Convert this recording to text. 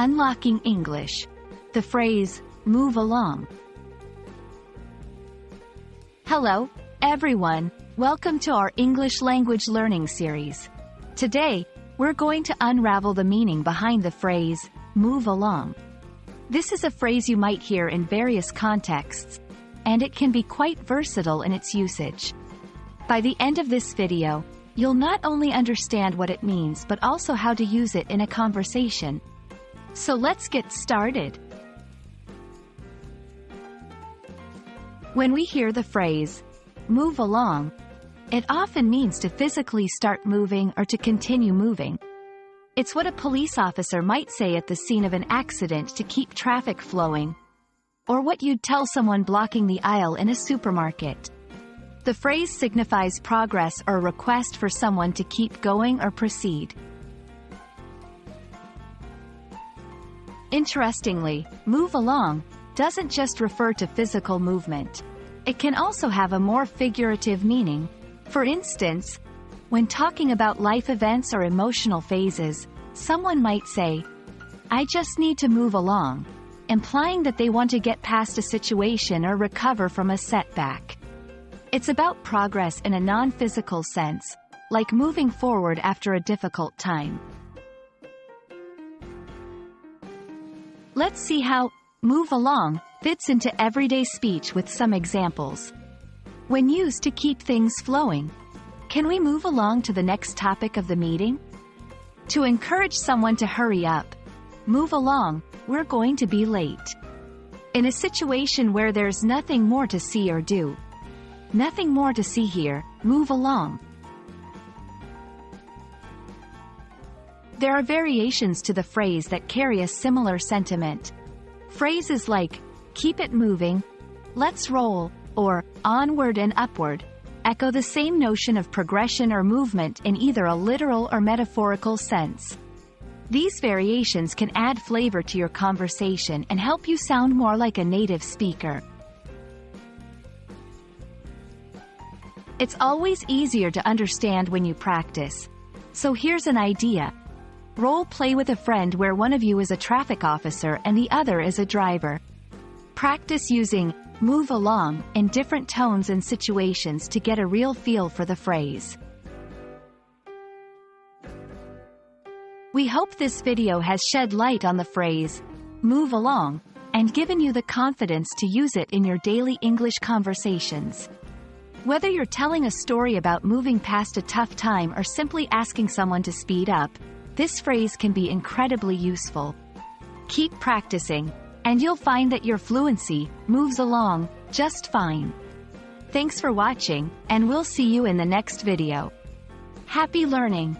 Unlocking English. The phrase, move along. Hello, everyone. Welcome to our English language learning series. Today, we're going to unravel the meaning behind the phrase, move along. This is a phrase you might hear in various contexts, and it can be quite versatile in its usage. By the end of this video, you'll not only understand what it means but also how to use it in a conversation. So let's get started. When we hear the phrase, move along, it often means to physically start moving or to continue moving. It's what a police officer might say at the scene of an accident to keep traffic flowing, or what you'd tell someone blocking the aisle in a supermarket. The phrase signifies progress or a request for someone to keep going or proceed. Interestingly, move along doesn't just refer to physical movement. It can also have a more figurative meaning. For instance, when talking about life events or emotional phases, someone might say, "I just need to move along," implying that they want to get past a situation or recover from a setback. It's about progress in a non-physical sense, like moving forward after a difficult time. Let's see how move along fits into everyday speech with some examples. When used to keep things flowing, can we move along to the next topic of the meeting? To encourage someone to hurry up, move along, we're going to be late. In a situation where there's nothing more to see or do, nothing more to see here, move along. There are variations to the phrase that carry a similar sentiment. Phrases like, keep it moving, let's roll, or onward and upward, echo the same notion of progression or movement in either a literal or metaphorical sense. These variations can add flavor to your conversation and help you sound more like a native speaker. It's always easier to understand when you practice. So here's an idea. Role play with a friend where one of you is a traffic officer and the other is a driver. Practice using move along in different tones and situations to get a real feel for the phrase. We hope this video has shed light on the phrase, move along, and given you the confidence to use it in your daily English conversations. Whether you're telling a story about moving past a tough time or simply asking someone to speed up, this phrase can be incredibly useful. Keep practicing, and you'll find that your fluency moves along just fine. Thanks for watching, and we'll see you in the next video. Happy learning!